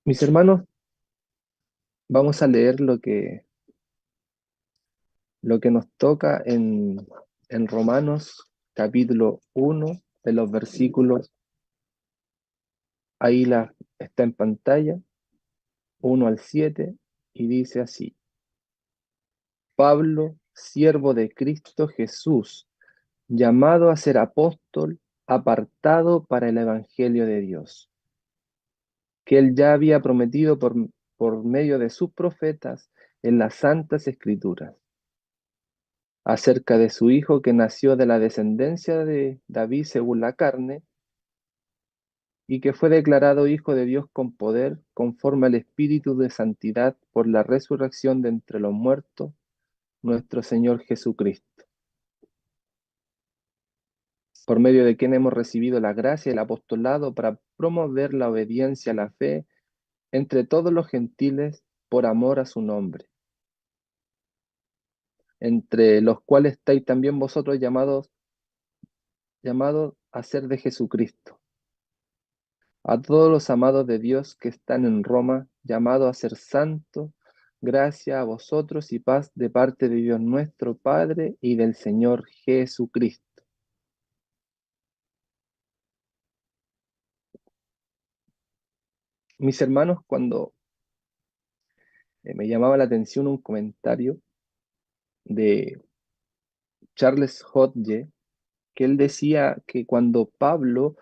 Mis hermanos, vamos a leer lo que nos toca en Romanos capítulo 1 de los versículos, está en pantalla, 1 al 7, y dice así: Pablo, siervo de Cristo Jesús, llamado a ser apóstol, apartado para el Evangelio de Dios, que él ya había prometido por medio de sus profetas en las santas escrituras acerca de su hijo que nació de la descendencia de David según la carne, y que fue declarado hijo de Dios con poder, conforme al Espíritu de santidad, por la resurrección de entre los muertos, nuestro Señor Jesucristo, por medio de quien hemos recibido la gracia y el apostolado para promover la obediencia a la fe entre todos los gentiles por amor a su nombre, entre los cuales estáis también vosotros llamados a ser de Jesucristo. A todos los amados de Dios que están en Roma, llamados a ser santos, gracia a vosotros y paz de parte de Dios nuestro Padre y del Señor Jesucristo. Mis hermanos, cuando me llamaba la atención un comentario de Charles Hodge, que él decía que cuando Pablo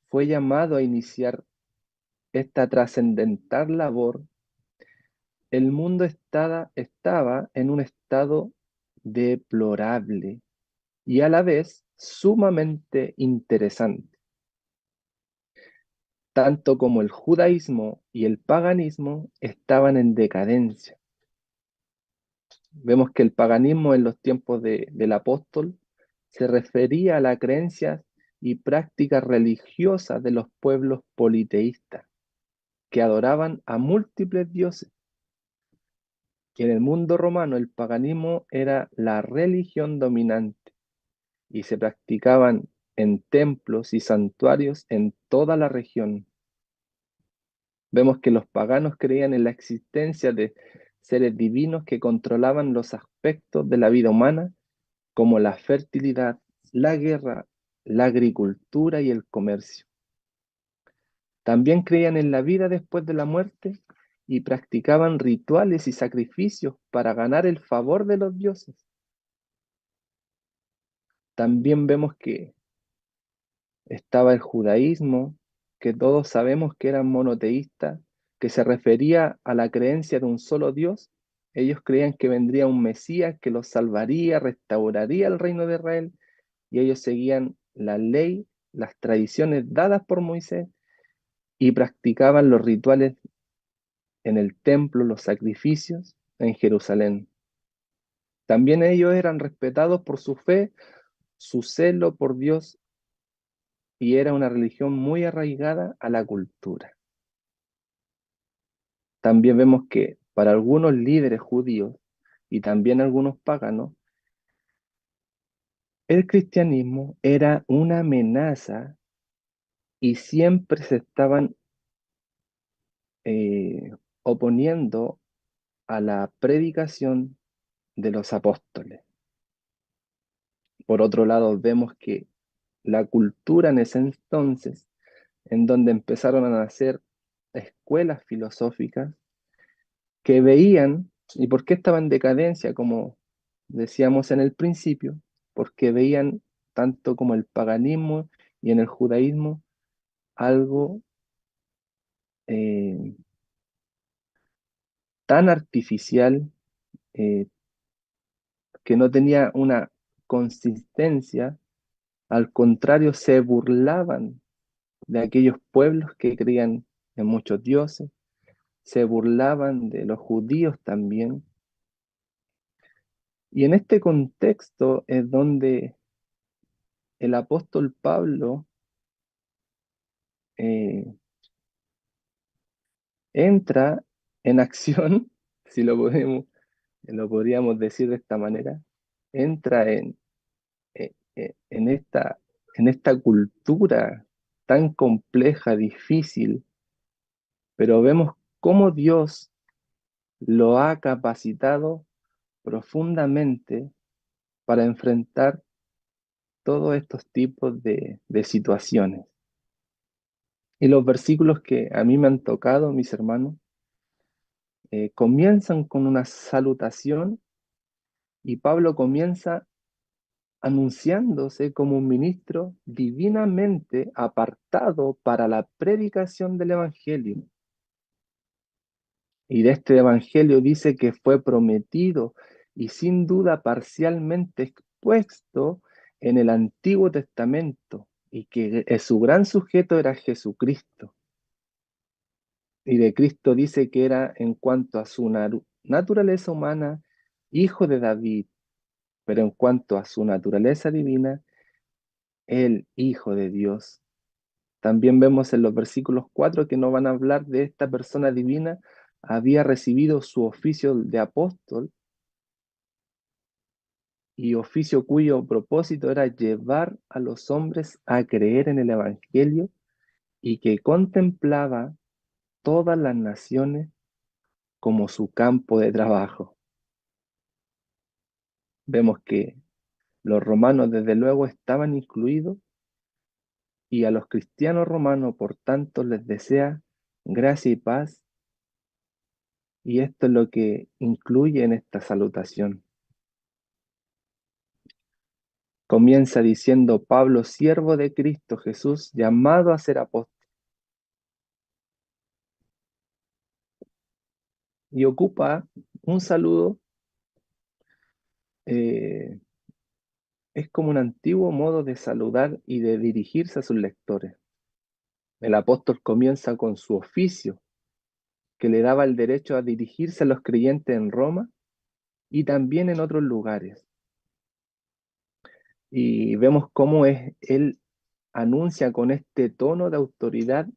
fue llamado a iniciar esta trascendental labor, el mundo estaba en un estado deplorable y a la vez sumamente interesante. Tanto como el judaísmo y el paganismo estaban en decadencia. Vemos que el paganismo en los tiempos del apóstol se refería a las creencias y prácticas religiosas de los pueblos politeístas, que adoraban a múltiples dioses. Y en el mundo romano el paganismo era la religión dominante y se practicaban en templos y santuarios en toda la región. Vemos que los paganos creían en la existencia de seres divinos que controlaban los aspectos de la vida humana, como la fertilidad, la guerra, la agricultura y el comercio. También creían en la vida después de la muerte y practicaban rituales y sacrificios para ganar el favor de los dioses. También vemos que estaba el judaísmo, que todos sabemos que era monoteísta, que se refería a la creencia de un solo Dios. Ellos creían que vendría un Mesías que los salvaría, restauraría el reino de Israel, y ellos seguían la ley, las tradiciones dadas por Moisés, y practicaban los rituales en el templo, los sacrificios en Jerusalén. También ellos eran respetados por su fe, su celo por Dios, y era una religión muy arraigada a la cultura. También vemos que para algunos líderes judíos y también algunos paganos, el cristianismo era una amenaza y siempre se estaban oponiendo a la predicación de los apóstoles. Por otro lado, vemos que la cultura en ese entonces, en donde empezaron a nacer escuelas filosóficas, que veían, ¿y por qué estaba en decadencia? Como decíamos en el principio, porque veían tanto como el paganismo y en el judaísmo algo eh, tan artificial, eh, que no tenía una consistencia. Al contrario, se burlaban de aquellos pueblos que creían en muchos dioses, se burlaban de los judíos también. Y en este contexto es donde el apóstol Pablo eh, entra en acción, si lo podríamos decir de esta manera, entra en esta cultura tan compleja, difícil, pero vemos cómo Dios lo ha capacitado profundamente para enfrentar todos estos tipos de situaciones. Y los versículos que a mí me han tocado, mis hermanos, comienzan con una salutación y Pablo comienza anunciándose como un ministro divinamente apartado para la predicación del Evangelio. Y de este Evangelio dice que fue prometido y sin duda parcialmente expuesto en el Antiguo Testamento y que su gran sujeto era Jesucristo. Y de Cristo dice que era en cuanto a su naturaleza humana, hijo de David, pero en cuanto a su naturaleza divina, el Hijo de Dios. También vemos en los versículos 4 que no van a hablar de esta persona divina, había recibido su oficio de apóstol y oficio cuyo propósito era llevar a los hombres a creer en el Evangelio y que contemplaba todas las naciones como su campo de trabajo. Vemos que los romanos desde luego estaban incluidos y a los cristianos romanos por tanto les desea gracia y paz, y esto es lo que incluye en esta salutación. Comienza diciendo Pablo, siervo de Cristo Jesús, llamado a ser apóstol, y ocupa un saludo, eh, es como un antiguo modo de saludar y de dirigirse a sus lectores. El apóstol comienza con su oficio, que le daba el derecho a dirigirse a los creyentes en Roma y también en otros lugares. Y vemos cómo él anuncia con este tono de autoridad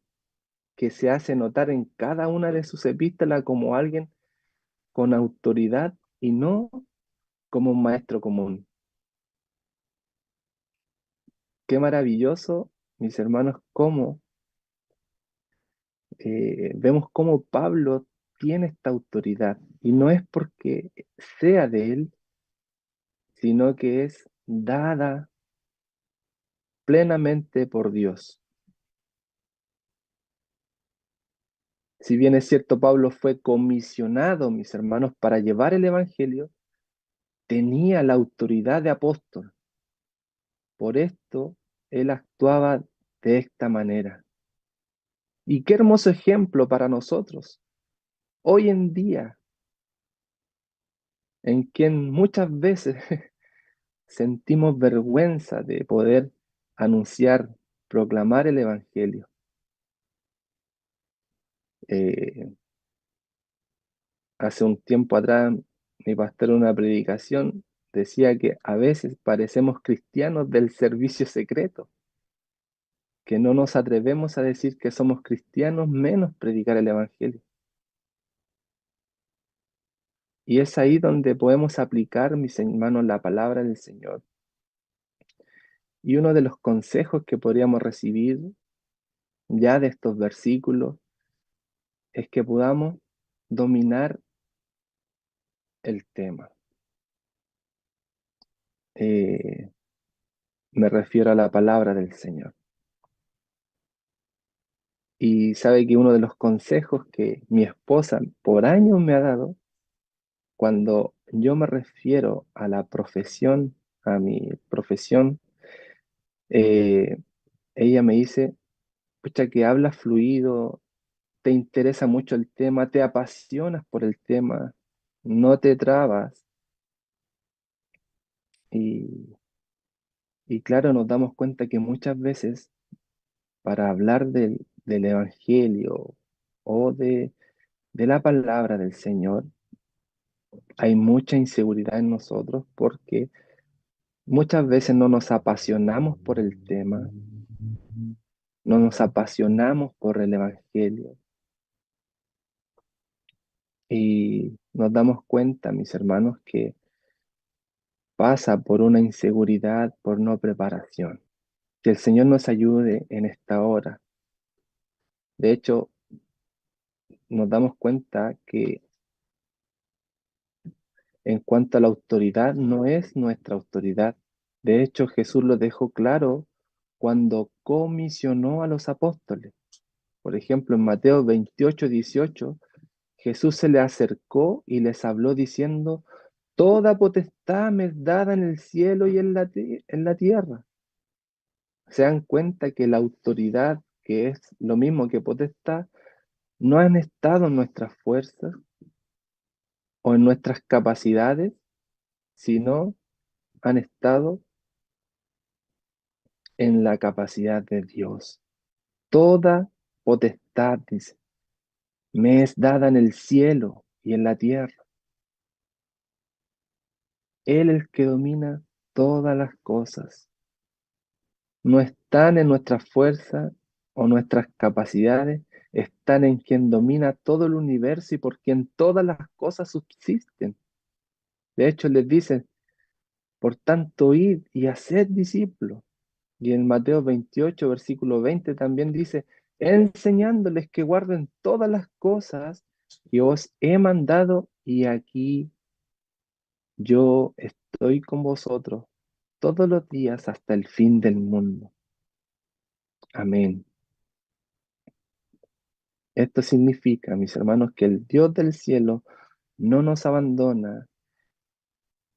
que se hace notar en cada una de sus epístolas como alguien con autoridad y no como un maestro común. Qué maravilloso, mis hermanos, cómo vemos cómo Pablo tiene esta autoridad y no es porque sea de él, sino que es dada plenamente por Dios. Si bien es cierto, Pablo fue comisionado, mis hermanos, para llevar el Evangelio, tenía la autoridad de apóstol. Por esto, él actuaba de esta manera. Y qué hermoso ejemplo para nosotros. Hoy en día, en quien muchas veces sentimos vergüenza de poder anunciar, proclamar el Evangelio. Eh, Hace un tiempo atrás, mi pastor en una predicación decía que a veces parecemos cristianos del servicio secreto, que no nos atrevemos a decir que somos cristianos, menos predicar el Evangelio. Y es ahí donde podemos aplicar, mis hermanos, la palabra del Señor. Y uno de los consejos que podríamos recibir ya de estos versículos es que podamos dominar el tema. Eh, Me refiero a la palabra del Señor. Y sabe que uno de los consejos que mi esposa por años me ha dado, cuando yo me refiero a la profesión, a mi profesión, eh, ella me dice, pucha, que hablas fluido, te interesa mucho el tema, te apasionas por el tema, no te trabas. Y, y claro, nos damos cuenta que muchas veces para hablar del Evangelio o de la palabra del Señor, hay mucha inseguridad en nosotros porque muchas veces no nos apasionamos por el tema, no nos apasionamos por el Evangelio y nos damos cuenta, mis hermanos, que pasa por una inseguridad, por no preparación. Que el Señor nos ayude en esta hora. De hecho, nos damos cuenta que en cuanto a la autoridad, no es nuestra autoridad. De hecho, Jesús lo dejó claro cuando comisionó a los apóstoles. Por ejemplo, en Mateo 28, 18, Jesús se le acercó y les habló diciendo, toda potestad me es dada en el cielo y en la tierra. Se dan cuenta que la autoridad, que es lo mismo que potestad, no han estado en nuestras fuerzas o en nuestras capacidades, sino han estado en la capacidad de Dios. Toda potestad, dice, me es dada en el cielo y en la tierra. Él es el que domina todas las cosas. No están en nuestras fuerzas o nuestras capacidades, están en quien domina todo el universo y por quien todas las cosas subsisten. De hecho, les dice, por tanto, id y haced discípulos. Y en Mateo 28, versículo 20 también dice, enseñándoles que guarden todas las cosas que os he mandado, y aquí yo estoy con vosotros todos los días hasta el fin del mundo. Amén. Esto significa, mis hermanos, que el Dios del cielo no nos abandona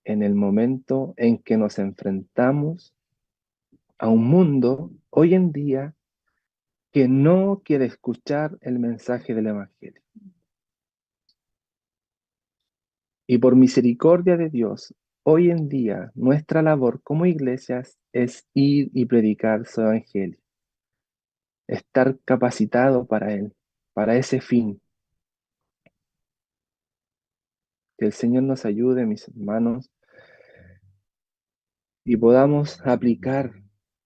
en el momento en que nos enfrentamos a un mundo hoy en día que no quiere escuchar el mensaje del Evangelio. Y por misericordia de Dios, hoy en día nuestra labor como iglesias es ir y predicar su Evangelio, estar capacitado para él, para ese fin. Que el Señor nos ayude, mis hermanos, y podamos aplicar.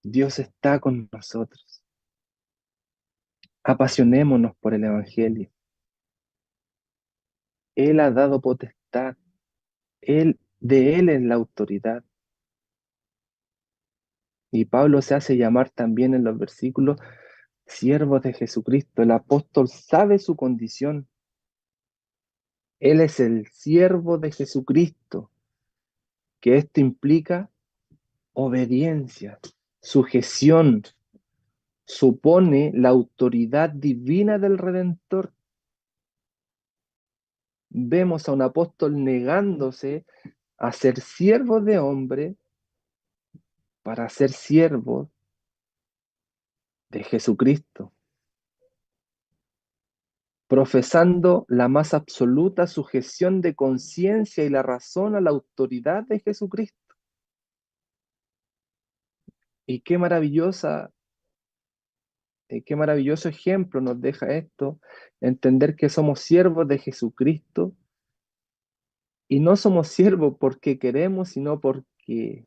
Dios está con nosotros. Apasionémonos por el Evangelio. Él ha dado potestad. De Él es la autoridad. Y Pablo se hace llamar también en los versículos siervo de Jesucristo. El apóstol sabe su condición. Él es el siervo de Jesucristo, que esto implica obediencia, sujeción, supone la autoridad divina del Redentor. Vemos a un apóstol negándose a ser siervo de hombre para ser siervo de Jesucristo, profesando la más absoluta sujeción de conciencia y la razón a la autoridad de Jesucristo. Y qué maravilloso ejemplo nos deja esto, entender que somos siervos de Jesucristo y no somos siervos porque queremos, sino porque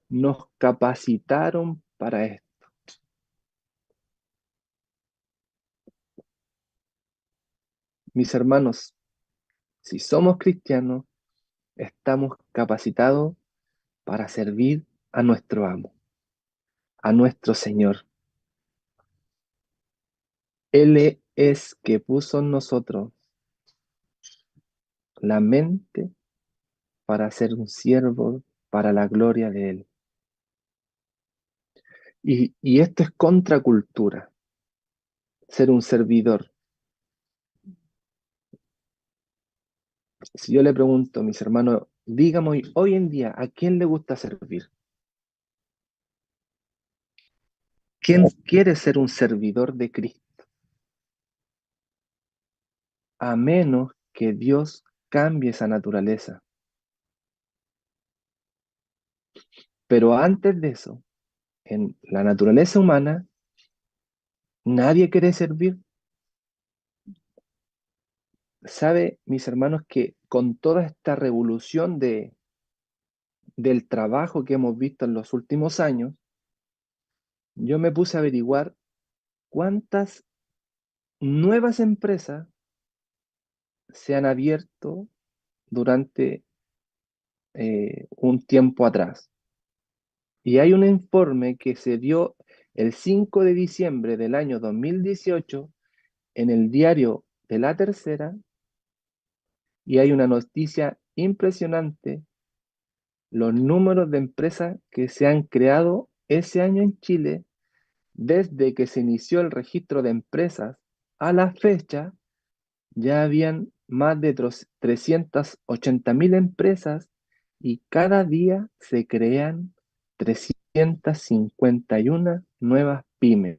nos capacitaron para esto. Mis hermanos, si somos cristianos, estamos capacitados para servir a nuestro amo, a nuestro Señor. Él es que puso en nosotros la mente para ser un siervo para la gloria de Él. Y esto es contracultura, ser un servidor. Si yo le pregunto a mis hermanos, dígame hoy en día, ¿a quién le gusta servir? ¿Quién quiere ser un servidor de Cristo? A menos que Dios cambie esa naturaleza. Pero antes de eso, en la naturaleza humana, nadie quiere servir. ¿Sabe, mis hermanos, que con toda esta revolución del trabajo que hemos visto en los últimos años, yo me puse a averiguar cuántas nuevas empresas se han abierto durante un tiempo atrás? Y hay un informe que se dio el 5 de diciembre del año 2018 en el diario de la tercera, y hay una noticia impresionante: los números de empresas que se han creado ese año en Chile, desde que se inició el registro de empresas a la fecha, ya habían más de 380.000 empresas, y cada día se crean 351 nuevas pymes.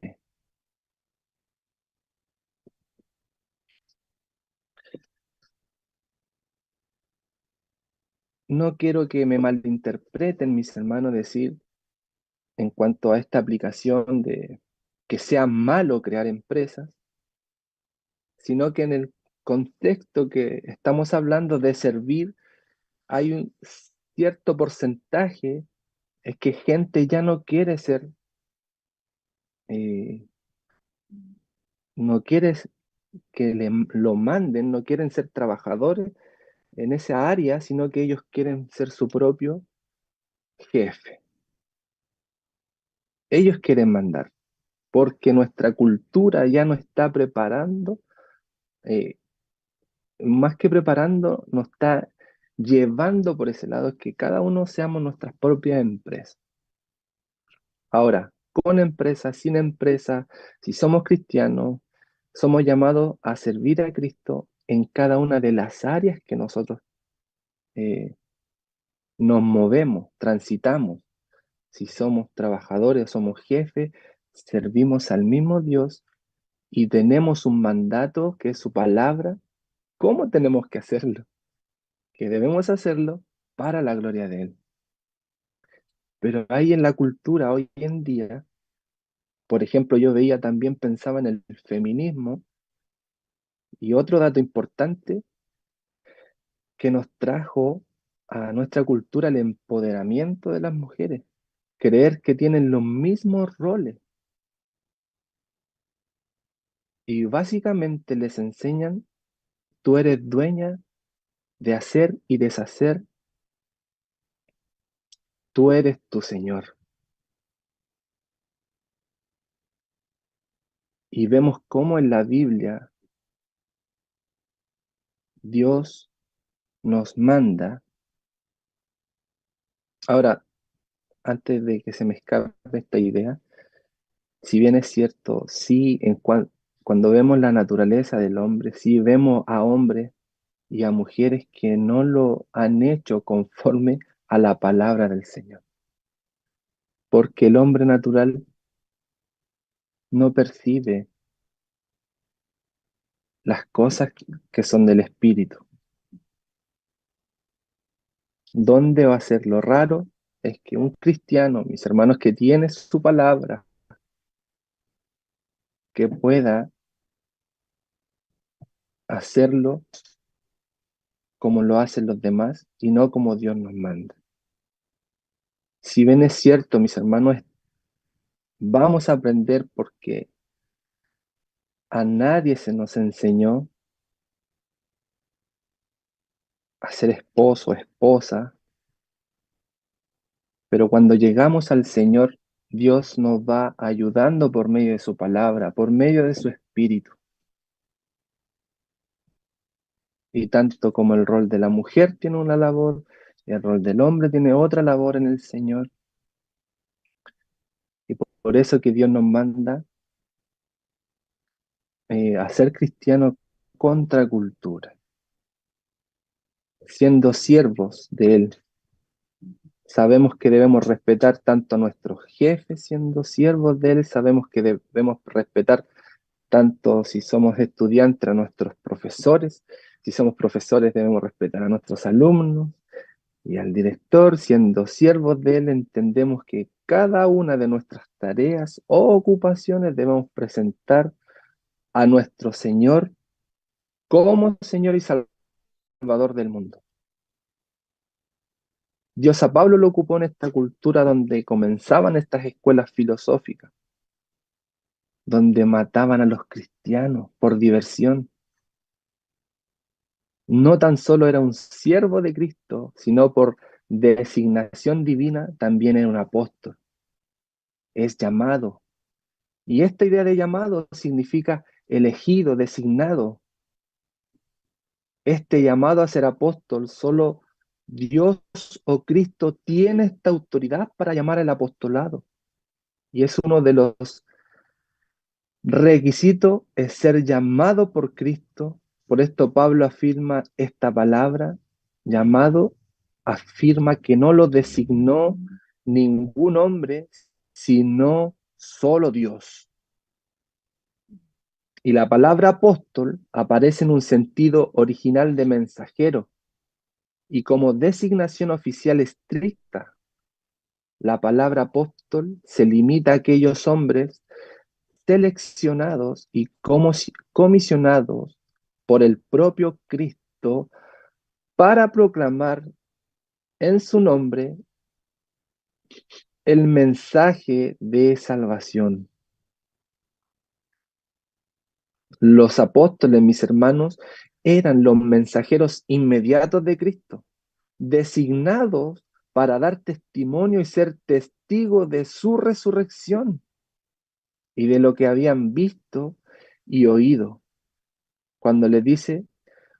No quiero que me malinterpreten, mis hermanos, decir en cuanto a esta aplicación de que sea malo crear empresas, sino que en el contexto que estamos hablando de servir, hay un cierto porcentaje, es que gente ya no quiere ser, eh, no quiere que lo manden, no quieren ser trabajadores en esa área, sino que ellos quieren ser su propio jefe. Ellos quieren mandar, porque nuestra cultura ya no está preparando, eh, más que preparando, nos está llevando por ese lado, es que cada uno seamos nuestras propias empresas. Ahora, con empresa, sin empresa, si somos cristianos, somos llamados a servir a Cristo en cada una de las áreas que nosotros eh, nos movemos, transitamos. Si somos trabajadores, somos jefes, servimos al mismo Dios y tenemos un mandato que es su palabra. ¿Cómo tenemos que hacerlo? Que debemos hacerlo para la gloria de Él. Pero hay en la cultura hoy en día, por ejemplo, yo veía también, pensaba en el feminismo, y otro dato importante que nos trajo a nuestra cultura el empoderamiento de las mujeres, creer que tienen los mismos roles, y básicamente les enseñan: tú eres dueña de hacer y deshacer, tú eres tu Señor. Y vemos cómo en la Biblia Dios nos manda. Ahora, antes de que se me escape esta idea, si bien es cierto, sí, cuando vemos la naturaleza del hombre, sí vemos a hombres y a mujeres que no lo han hecho conforme a la palabra del Señor. Porque el hombre natural no percibe las cosas que son del Espíritu. ¿Dónde va a ser lo raro? Es que un cristiano, mis hermanos, que tiene su palabra, que pueda hacerlo como lo hacen los demás y no como Dios nos manda. Si bien es cierto, mis hermanos, vamos a aprender porque a nadie se nos enseñó a ser esposo o esposa, pero cuando llegamos al Señor, Dios nos va ayudando por medio de su palabra, por medio de su espíritu. Y tanto como el rol de la mujer tiene una labor, y el rol del hombre tiene otra labor en el Señor. Y por eso que Dios nos manda a ser cristianos contra cultura, siendo siervos de Él. Sabemos que debemos respetar tanto a nuestros jefes, siendo siervos de Él. Sabemos que debemos respetar tanto, si somos estudiantes, a nuestros profesores. Si somos profesores, debemos respetar a nuestros alumnos y al director. Siendo siervos de Él, entendemos que cada una de nuestras tareas o ocupaciones debemos presentar a nuestro Señor como Señor y Salvador del mundo. Dios a Pablo lo ocupó en esta cultura donde comenzaban estas escuelas filosóficas, donde mataban a los cristianos por diversión. No tan solo era un siervo de Cristo, sino por designación divina también era un apóstol. Es llamado. Y esta idea de llamado significa elegido, designado. Este llamado a ser apóstol, solo Dios o Cristo tiene esta autoridad para llamar al apostolado. Y es uno de los requisitos, es ser llamado por Cristo. Por esto Pablo afirma esta palabra, llamado, afirma que no lo designó ningún hombre, sino solo Dios. Y la palabra apóstol aparece en un sentido original de mensajero y como designación oficial estricta. La palabra apóstol se limita a aquellos hombres seleccionados y comisionados por el propio Cristo para proclamar en su nombre el mensaje de salvación. Los apóstoles, mis hermanos, eran los mensajeros inmediatos de Cristo, designados para dar testimonio y ser testigos de su resurrección y de lo que habían visto y oído. Cuando les dice,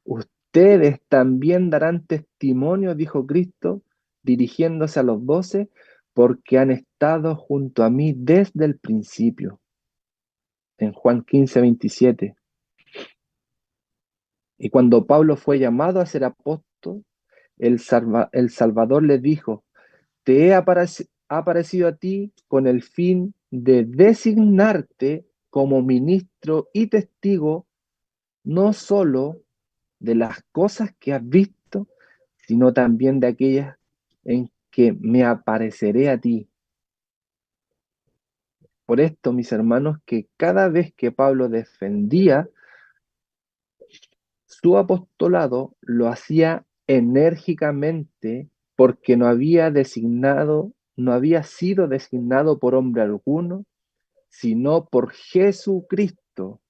ustedes también darán testimonio, dijo Cristo, dirigiéndose a los 12, porque han estado junto a mí desde el principio. En Juan 15:27. Y cuando Pablo fue llamado a ser apóstol, el Salvador le dijo, te he aparecido a ti con el fin de designarte como ministro y testigo no solo de las cosas que has visto, sino también de aquellas en que me apareceré a ti. Por esto, mis hermanos, que cada vez que Pablo defendía su apostolado, lo hacía enérgicamente porque no había sido designado por hombre alguno, sino por Jesucristo.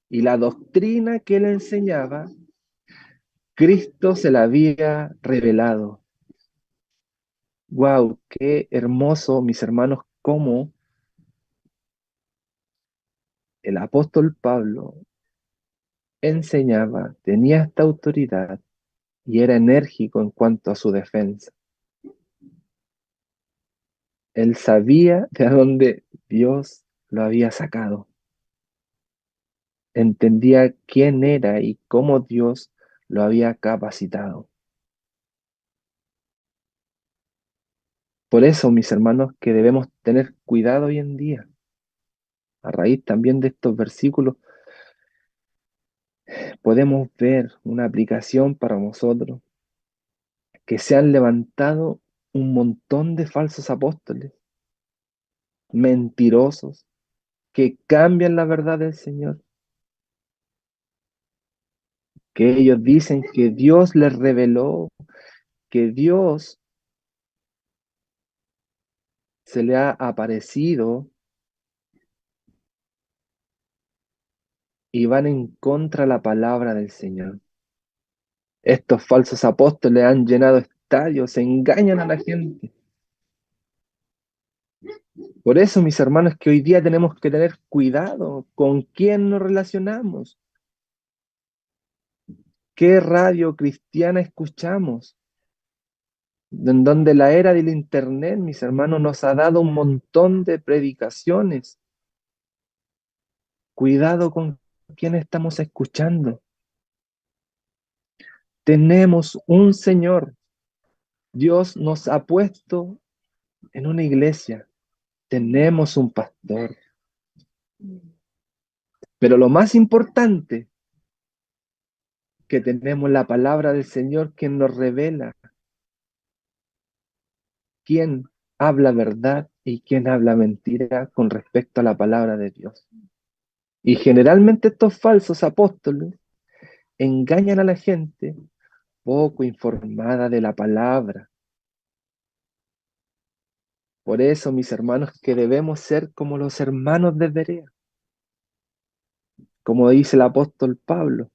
Y la doctrina que él enseñaba, Cristo se la había revelado. Wow, qué hermoso, mis hermanos, cómo el apóstol Pablo enseñaba, tenía esta autoridad y era enérgico en cuanto a su defensa. Él sabía de dónde Dios lo había sacado. Entendía quién era y cómo Dios lo había capacitado. Por eso, mis hermanos, que debemos tener cuidado hoy en día. A raíz también de estos versículos, podemos ver una aplicación para nosotros, que se han levantado un montón de falsos apóstoles, mentirosos, que cambian la verdad del Señor, que ellos dicen que Dios les reveló, que Dios se le ha aparecido y van en contra de la palabra del Señor. Estos falsos apóstoles han llenado estadios, engañan a la gente. Por eso, mis hermanos, que hoy día tenemos que tener cuidado con quién nos relacionamos, qué radio cristiana escuchamos, en donde la era del internet, mis hermanos, nos ha dado un montón de predicaciones. Cuidado con quién estamos escuchando. Tenemos un Señor. Dios nos ha puesto en una iglesia. Tenemos un pastor. Pero lo más importante, que tenemos la palabra del Señor quien nos revela quién habla verdad y quién habla mentira con respecto a la palabra de Dios. Y generalmente estos falsos apóstoles engañan a la gente poco informada de la palabra. Por eso, mis hermanos, que debemos ser como los hermanos de Berea. Como dice el apóstol Pablo,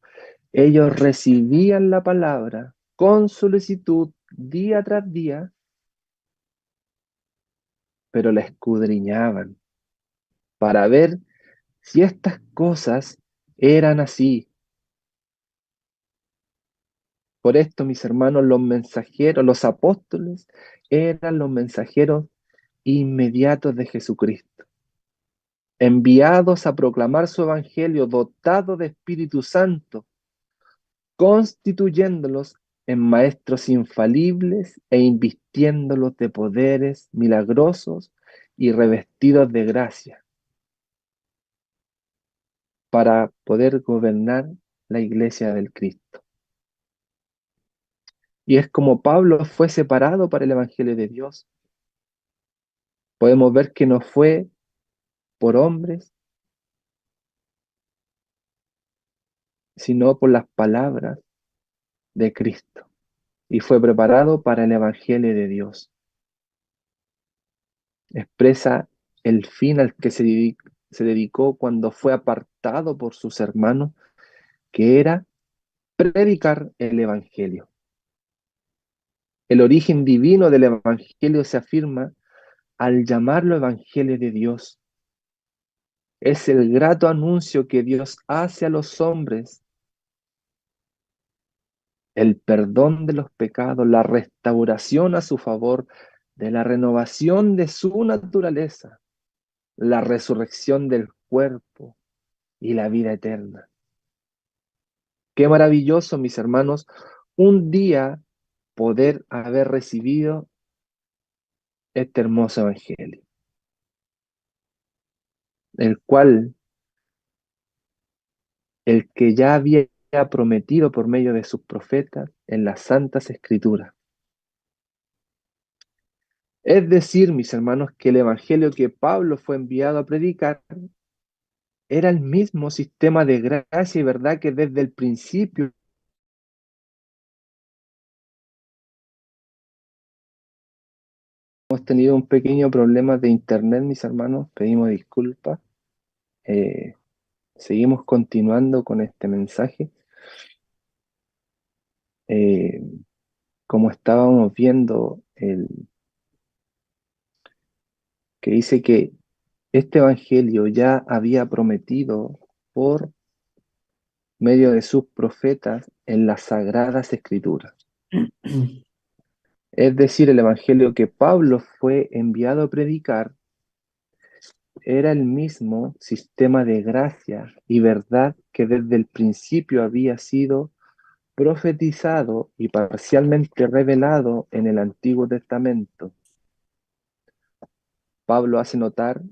ellos recibían la palabra con solicitud día tras día, pero la escudriñaban para ver si estas cosas eran así. Por esto, mis hermanos, los mensajeros, los apóstoles, eran los mensajeros inmediatos de Jesucristo, enviados a proclamar su evangelio, dotados de Espíritu Santo, constituyéndolos en maestros infalibles e invistiéndolos de poderes milagrosos y revestidos de gracia para poder gobernar la iglesia del Cristo. Y es como Pablo fue separado para el evangelio de Dios. Podemos ver que no fue por hombres, sino por las palabras de Cristo. Y fue preparado para el evangelio de Dios. Expresa el fin al que se dedicó cuando fue apartado por sus hermanos, que era predicar el evangelio. El origen divino del evangelio se afirma al llamarlo evangelio de Dios. Es el grato anuncio que Dios hace a los hombres, el perdón de los pecados, la restauración a su favor, de la renovación de su naturaleza, la resurrección del cuerpo y la vida eterna. Qué maravilloso, mis hermanos, un día poder haber recibido este hermoso evangelio, el cual el que ya había prometido por medio de sus profetas en las santas escrituras. Es decir, mis hermanos, que el evangelio que Pablo fue enviado a predicar era el mismo sistema de gracia y verdad que desde el principio hemos tenido un pequeño problema de internet, mis hermanos, pedimos disculpas. Eh, Seguimos continuando con este mensaje. Eh, Como estábamos viendo, que dice que este evangelio ya había prometido por medio de sus profetas en las sagradas escrituras. Es decir, el evangelio que Pablo fue enviado a predicar era el mismo sistema de gracia y verdad que desde el principio había sido profetizado y parcialmente revelado en el Antiguo Testamento. Pablo hace notar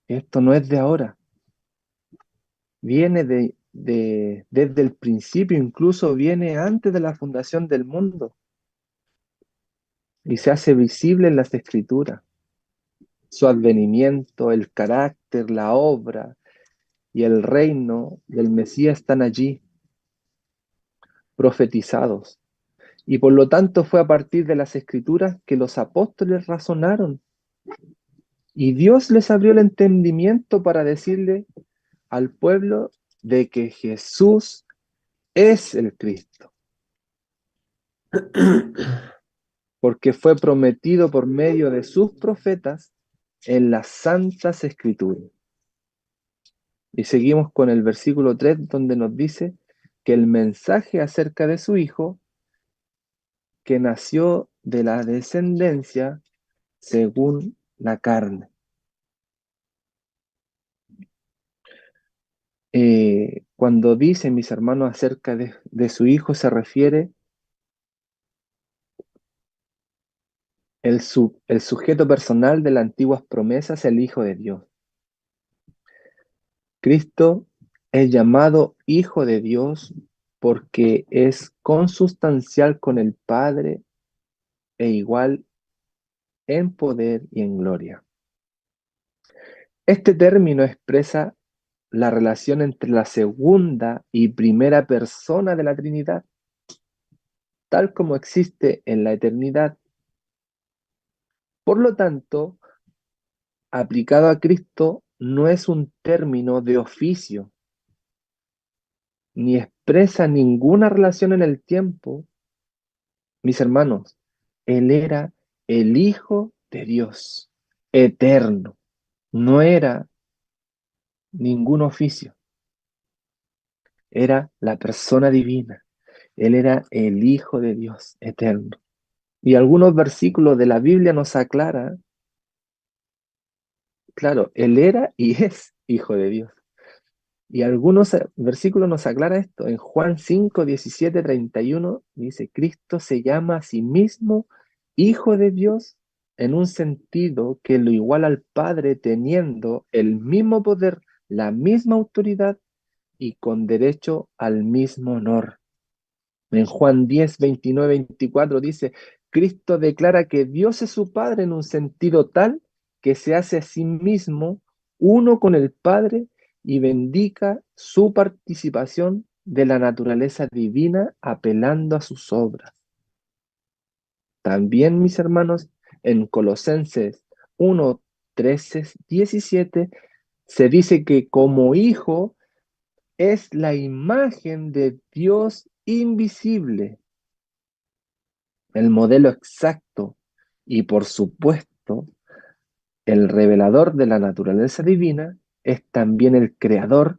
que esto no es de ahora, viene desde el principio, incluso viene antes de la fundación del mundo y se hace visible en las Escrituras. Su advenimiento, el carácter, la obra y el reino del Mesías están allí, profetizados. Y por lo tanto fue a partir de las Escrituras que los apóstoles razonaron. Y Dios les abrió el entendimiento para decirle al pueblo de que Jesús es el Cristo, porque fue prometido por medio de sus profetas en las santas escrituras. Y seguimos con el versículo 3, donde nos dice que el mensaje acerca de su Hijo, que nació de la descendencia según la carne. Cuando dice, mis hermanos, acerca de su Hijo, se refiere el sujeto personal de las antiguas promesas, el Hijo de Dios. Cristo es llamado Hijo de Dios porque es consustancial con el Padre e igual en poder y en gloria. Este término expresa la relación entre la segunda y primera persona de la Trinidad, tal como existe en la eternidad. Por lo tanto, aplicado a Cristo, no es un término de oficio, ni expresa ninguna relación en el tiempo. Mis hermanos, Él era el Hijo de Dios, eterno. No era ningún oficio, era la persona divina. Él era el Hijo de Dios eterno. Y algunos versículos de la Biblia nos aclara, claro, Él era y es Hijo de Dios. Y algunos versículos nos aclara esto. En Juan 5, 17, 31 dice, Cristo se llama a sí mismo Hijo de Dios en un sentido que lo iguala al Padre teniendo el mismo poder, la misma autoridad y con derecho al mismo honor. En Juan 10, 29, 24 dice, Cristo declara que Dios es su Padre en un sentido tal que se hace a sí mismo uno con el Padre y bendica su participación de la naturaleza divina apelando a sus obras. También, mis hermanos, en Colosenses 1, 13, 17 se dice que como hijo es la imagen de Dios invisible, el modelo exacto y por supuesto el revelador de la naturaleza divina, es también el creador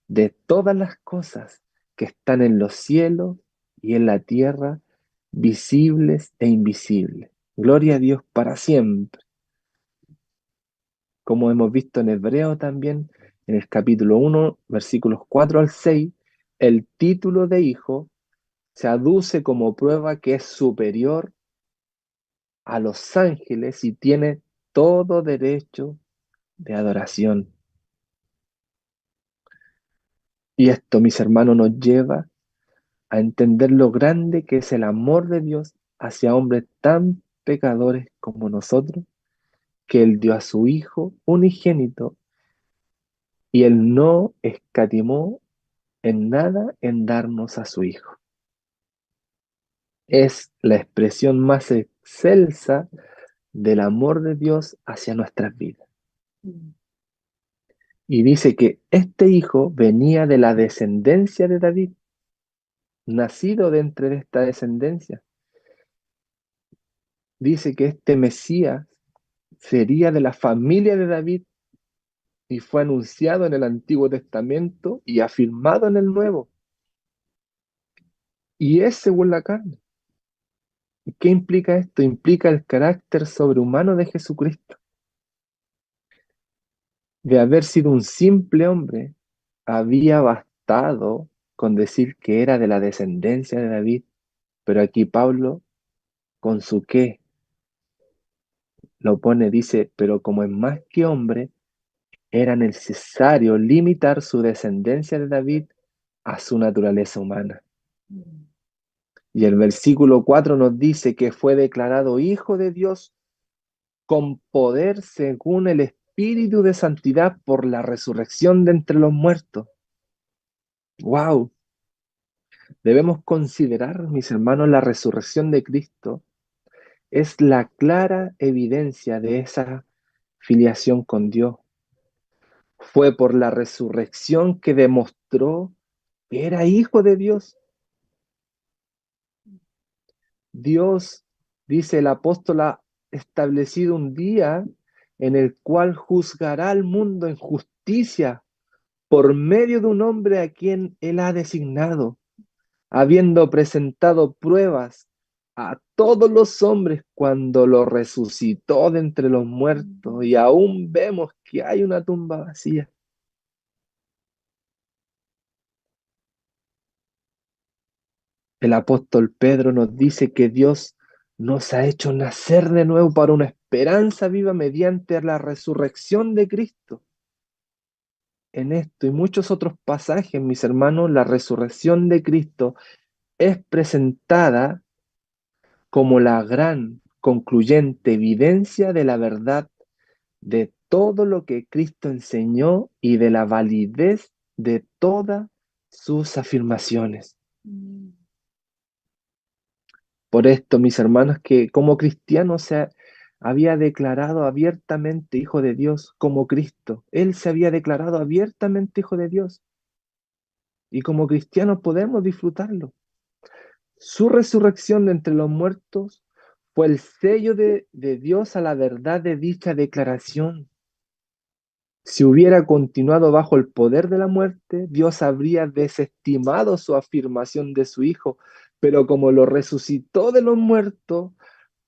de todas las cosas que están en los cielos y en la tierra, visibles e invisibles. Gloria a Dios para siempre. Como hemos visto en Hebreo también, en el capítulo 1, versículos 4 al 6, el título de hijo se aduce como prueba que es superior a los ángeles y tiene todo derecho de adoración. Y esto, mis hermanos, nos lleva a entender lo grande que es el amor de Dios hacia hombres tan pecadores como nosotros, que Él dio a su Hijo unigénito y Él no escatimó en nada en darnos a su Hijo. Es la expresión más excelsa del amor de Dios hacia nuestras vidas. Y dice que este hijo venía de la descendencia de David, nacido de entre esta descendencia. Dice que este Mesías sería de la familia de David y fue anunciado en el Antiguo Testamento y afirmado en el Nuevo. Y es según la carne. ¿Y qué implica esto? Implica el carácter sobrehumano de Jesucristo. De haber sido un simple hombre, había bastado con decir que era de la descendencia de David. Pero aquí Pablo, con su qué, lo pone, dice, pero como es más que hombre, era necesario limitar su descendencia de David a su naturaleza humana. Y el versículo 4 nos dice que fue declarado Hijo de Dios con poder según el Espíritu de Santidad por la resurrección de entre los muertos. ¡Wow! Debemos considerar, mis hermanos, la resurrección de Cristo es la clara evidencia de esa filiación con Dios. Fue por la resurrección que demostró que era hijo de Dios. Dios, dice el apóstol, ha establecido un día en el cual juzgará al mundo en justicia por medio de un hombre a quien él ha designado, habiendo presentado pruebas a todos los hombres cuando lo resucitó de entre los muertos, y aún vemos que hay una tumba vacía. El apóstol Pedro nos dice que Dios nos ha hecho nacer de nuevo para una esperanza viva mediante la resurrección de Cristo. En esto y muchos otros pasajes, mis hermanos, la resurrección de Cristo es presentada como la gran concluyente evidencia de la verdad de todo lo que Cristo enseñó y de la validez de todas sus afirmaciones. Por esto, mis hermanos, que como cristiano se había declarado abiertamente hijo de Dios como Cristo. Él se había declarado abiertamente hijo de Dios. Y como cristianos podemos disfrutarlo. Su resurrección de entre los muertos fue el sello de Dios a la verdad de dicha declaración. Si hubiera continuado bajo el poder de la muerte, Dios habría desestimado su afirmación de su Hijo, Pero como lo resucitó de los muertos,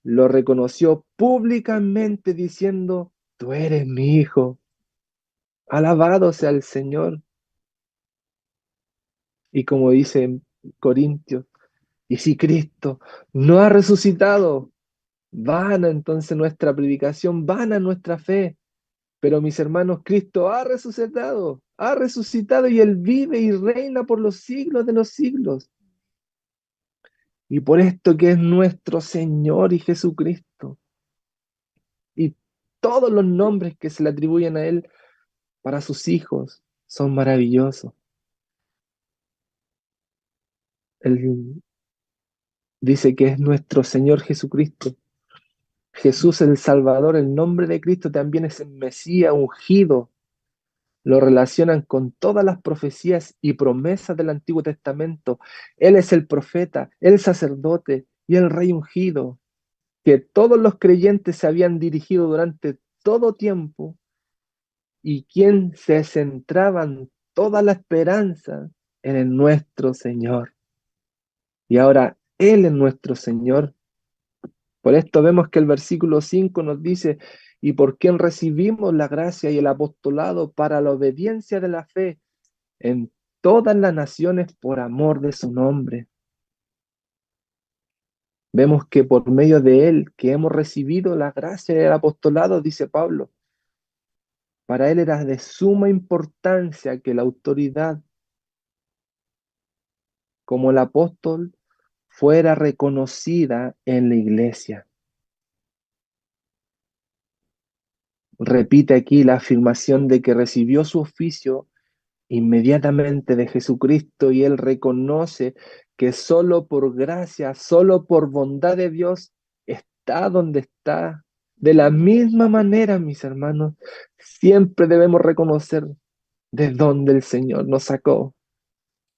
lo reconoció públicamente diciendo, tú eres mi hijo, alabado sea el Señor. Y como dice en Corintios, y si Cristo no ha resucitado, vana entonces nuestra predicación, vana nuestra fe. Pero mis hermanos, Cristo ha resucitado y Él vive y reina por los siglos de los siglos. Y por esto que es nuestro Señor y Jesucristo. Y todos los nombres que se le atribuyen a Él para sus hijos son maravillosos. Él dice que es nuestro Señor Jesucristo. Jesús el Salvador, el nombre de Cristo también es el Mesías ungido. Lo relacionan con todas las profecías y promesas del Antiguo Testamento. Él es el profeta, el sacerdote y el rey ungido, que todos los creyentes se habían dirigido durante todo tiempo y quien se centraban toda la esperanza en el nuestro Señor. Y ahora Él es nuestro Señor. Por esto vemos que el versículo 5 nos dice, y por quien recibimos la gracia y el apostolado para la obediencia de la fe en todas las naciones por amor de su nombre. Vemos que por medio de Él que hemos recibido la gracia y el apostolado, dice Pablo, para Él era de suma importancia que la autoridad como el apóstol fuera reconocida en la iglesia. Repite aquí la afirmación de que recibió su oficio inmediatamente de Jesucristo y Él reconoce que solo por gracia, solo por bondad de Dios está donde está. De la misma manera, mis hermanos, siempre debemos reconocer de dónde el Señor nos sacó.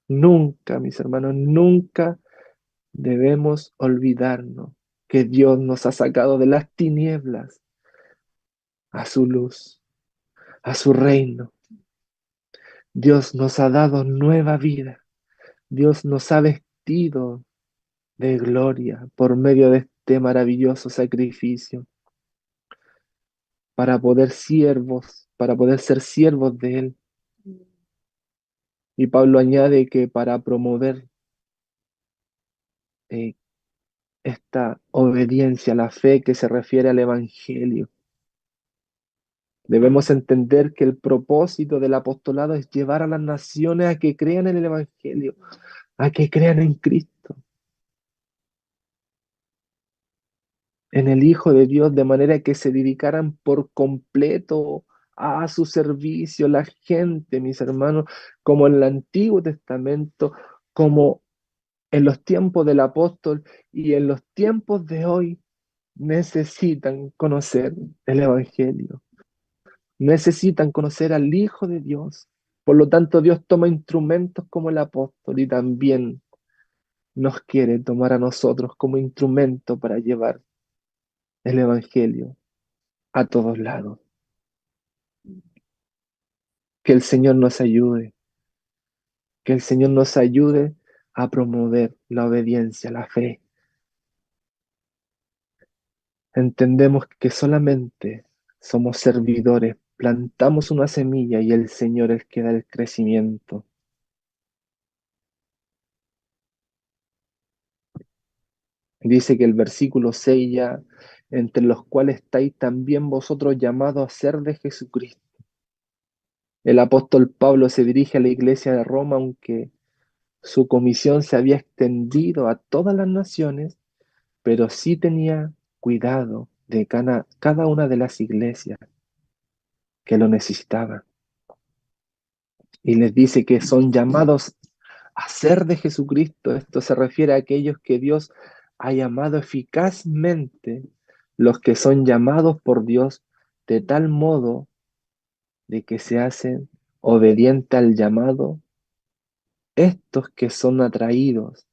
Nunca, mis hermanos, nunca debemos olvidarnos que Dios nos ha sacado de las tinieblas a su luz, a su reino. Dios nos ha dado nueva vida. Dios nos ha vestido de gloria por medio de este maravilloso sacrificio para poder ser siervos de Él. Y Pablo añade que para promover eh, esta obediencia a la fe que se refiere al Evangelio, debemos entender que el propósito del apostolado es llevar a las naciones a que crean en el Evangelio, a que crean en Cristo, en el Hijo de Dios, de manera que se dedicaran por completo a su servicio, la gente, mis hermanos, como en el Antiguo Testamento, como en los tiempos del apóstol y en los tiempos de hoy, necesitan conocer el Evangelio, necesitan conocer al Hijo de Dios. Por lo tanto, Dios toma instrumentos como el apóstol y también nos quiere tomar a nosotros como instrumento para llevar el Evangelio a todos lados. Que el Señor nos ayude, que el Señor nos ayude a promover la obediencia, la fe. Entendemos que solamente somos servidores, plantamos una semilla y el Señor es el que da el crecimiento. Dice que el versículo 6 ya, entre los cuales estáis también vosotros llamados a ser de Jesucristo. El apóstol Pablo se dirige a la iglesia de Roma, aunque su comisión se había extendido a todas las naciones, pero sí tenía cuidado de cada una de las iglesias que lo necesitaban. Y les dice que son llamados a ser de Jesucristo. Esto se refiere a aquellos que Dios ha llamado eficazmente, los que son llamados por Dios de tal modo de que se hacen obedientes al llamado, estos que son atraídos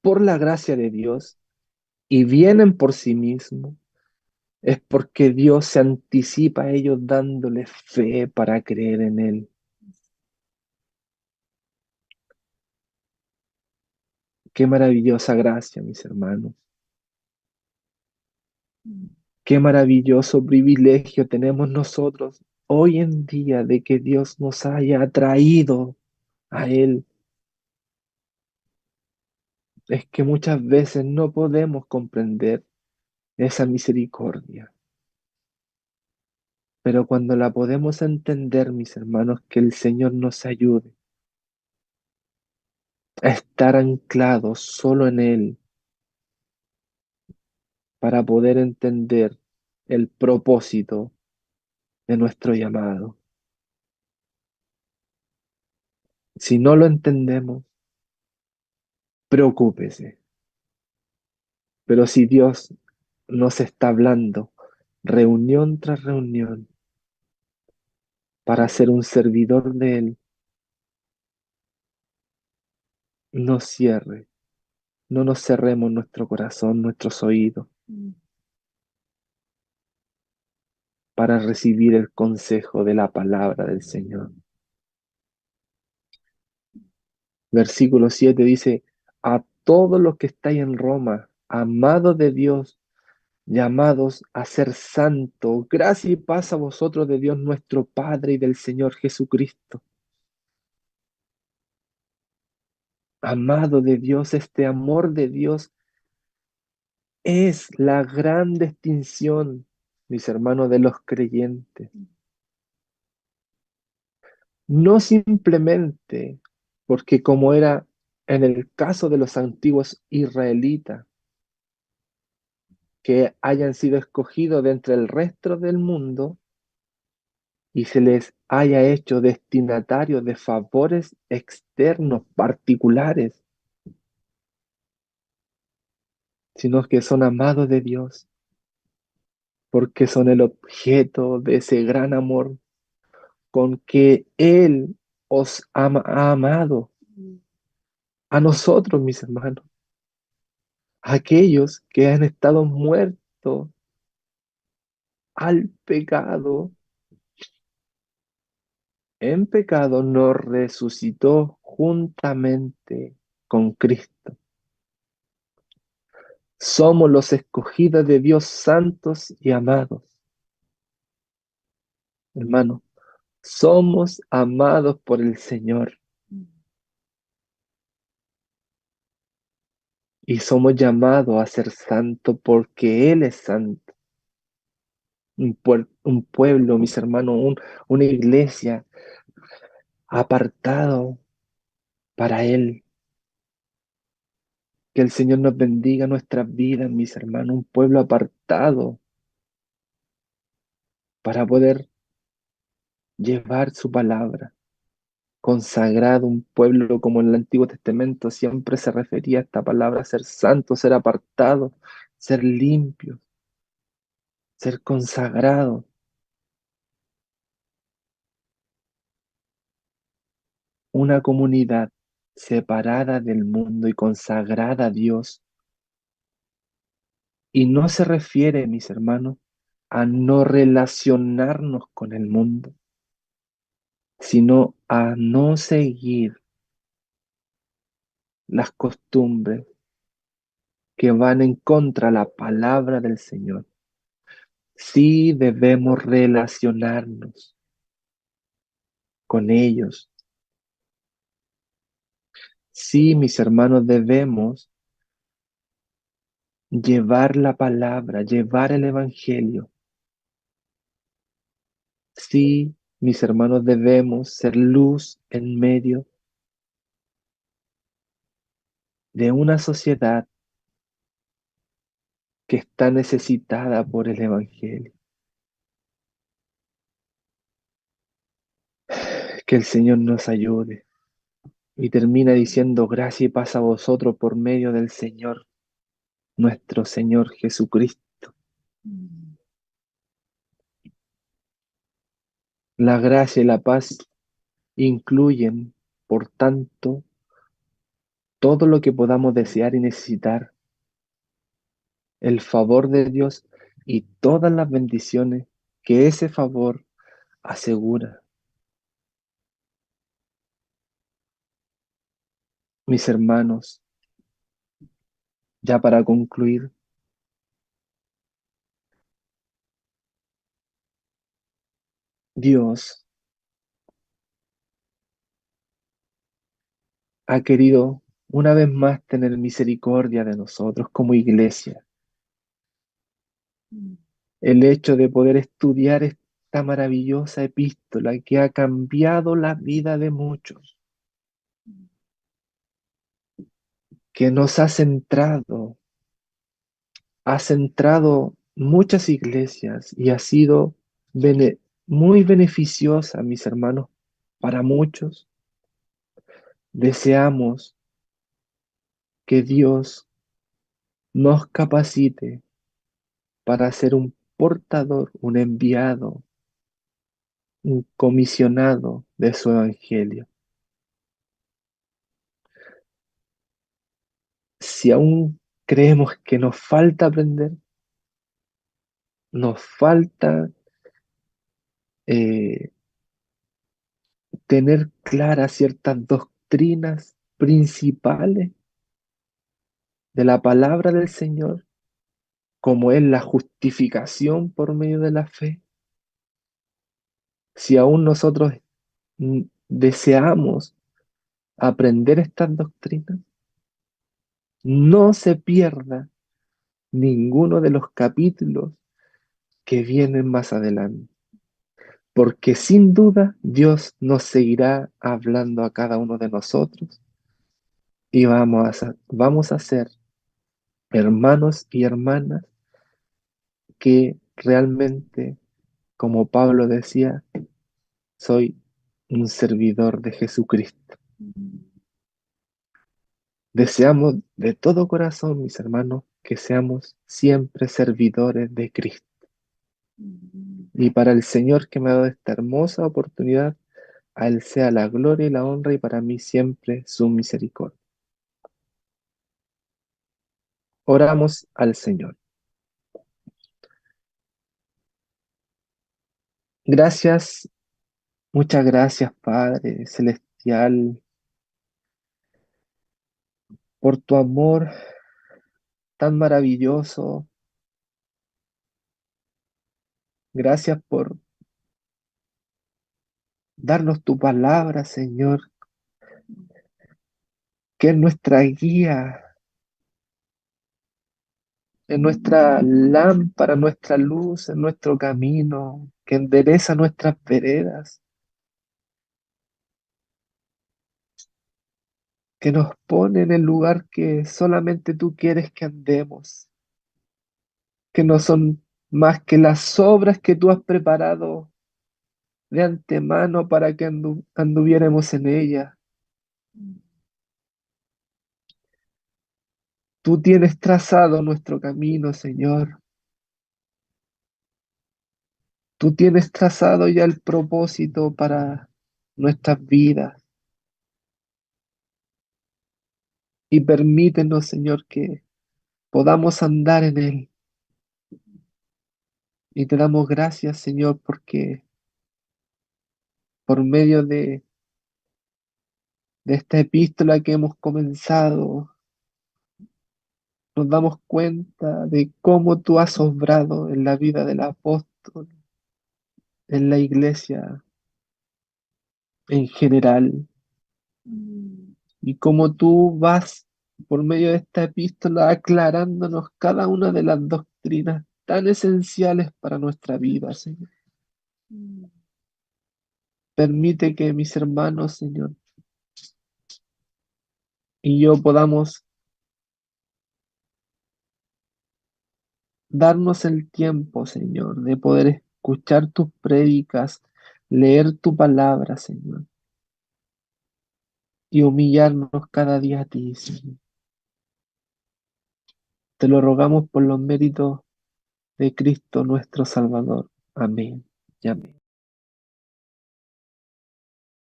por la gracia de Dios y vienen por sí mismos, es porque Dios se anticipa a ellos dándoles fe para creer en Él. Qué maravillosa gracia, mis hermanos. Qué maravilloso privilegio tenemos nosotros hoy en día de que Dios nos haya atraído a Él. Es que muchas veces no podemos comprender esa misericordia, pero cuando la podemos entender, mis hermanos, que el Señor nos ayude a estar anclados solo en Él para poder entender el propósito de nuestro llamado. Si no lo entendemos, preocúpese. Pero si Dios nos está hablando reunión tras reunión para ser un servidor de Él, no cierre, no nos cerremos nuestro corazón, nuestros oídos, para recibir el consejo de la palabra del Señor. Versículo 7 dice, a todos los que estáis en Roma, amados de Dios, llamados a ser santos, gracia y paz a vosotros de Dios nuestro Padre y del Señor Jesucristo. Amado de Dios, este amor de Dios es la gran distinción, mis hermanos, de los creyentes. No simplemente porque como era en el caso de los antiguos israelitas, que hayan sido escogidos de entre el resto del mundo y se les haya hecho destinatarios de favores externos particulares, sino que son amados de Dios, porque son el objeto de ese gran amor con que Él ha amado a nosotros, mis hermanos, aquellos que han estado muertos al pecado, en pecado nos resucitó juntamente con Cristo. Somos los escogidos de Dios santos y amados. Hermano, somos amados por el Señor y somos llamados a ser santos porque Él es santo. Un pueblo, mis hermanos, una iglesia apartado para Él. Que el Señor nos bendiga nuestras vidas, mis hermanos, un pueblo apartado para poder llevar su palabra, consagrado, un pueblo como en el Antiguo Testamento siempre se refería a esta palabra, ser santo, ser apartado, ser limpio, ser consagrado. Una comunidad separada del mundo y consagrada a Dios. Y no se refiere, mis hermanos, a no relacionarnos con el mundo, sino a no seguir las costumbres que van en contra de la palabra del Señor. Sí debemos relacionarnos con ellos. Sí, mis hermanos, debemos llevar la palabra, llevar el evangelio. Sí, mis hermanos, debemos ser luz en medio de una sociedad que está necesitada por el evangelio. Que el Señor nos ayude. Y termina diciendo, gracia y paz a vosotros por medio del Señor, nuestro Señor Jesucristo. La gracia y la paz incluyen, por tanto, todo lo que podamos desear y necesitar, el favor de Dios y todas las bendiciones que ese favor asegura. Mis hermanos, Ya para concluir, Dios ha querido una vez más tener misericordia de nosotros como iglesia. El hecho de poder estudiar esta maravillosa epístola que ha cambiado la vida de muchos, que nos ha centrado muchas iglesias y ha sido muy beneficiosa, mis hermanos, para muchos. Deseamos que Dios nos capacite para ser un portador, un enviado, un comisionado de su evangelio. Si aún creemos que nos falta aprender, nos falta eh, tener claras ciertas doctrinas principales de la palabra del Señor, como es la justificación por medio de la fe. Si aún nosotros deseamos aprender estas doctrinas, no se pierda ninguno de los capítulos que vienen más adelante, porque sin duda Dios nos seguirá hablando a cada uno de nosotros y vamos a ser hermanos y hermanas que realmente, como Pablo decía, soy un servidor de Jesucristo. Deseamos de todo corazón, mis hermanos, que seamos siempre servidores de Cristo. Y para el Señor que me ha dado esta hermosa oportunidad, a Él sea la gloria y la honra y para mí siempre su misericordia. Oramos al Señor. Gracias, muchas gracias, Padre Celestial, por tu amor tan maravilloso. Gracias por darnos tu palabra, Señor, que es nuestra guía, es nuestra lámpara, nuestra luz, en nuestro camino, que endereza nuestras veredas, que nos pone en el lugar que solamente tú quieres que andemos, que no son más que las obras que tú has preparado de antemano para que anduviéramos en ella. Tú tienes trazado nuestro camino, Señor. Tú tienes trazado ya el propósito para nuestras vidas. Y permítenos, Señor, que podamos andar en él. Y te damos gracias, Señor, porque por medio de esta epístola que hemos comenzado, nos damos cuenta de cómo tú has obrado en la vida del apóstol, en la iglesia en general, y cómo tú vas por medio de esta epístola aclarándonos cada una de las doctrinas tan esenciales para nuestra vida, Señor. Permite que mis hermanos, Señor, y yo podamos darnos el tiempo, Señor, de poder escuchar tus prédicas, leer tu palabra, Señor, y humillarnos cada día a ti, Señor. Te lo rogamos por los méritos de Cristo nuestro Salvador. Amén y amén.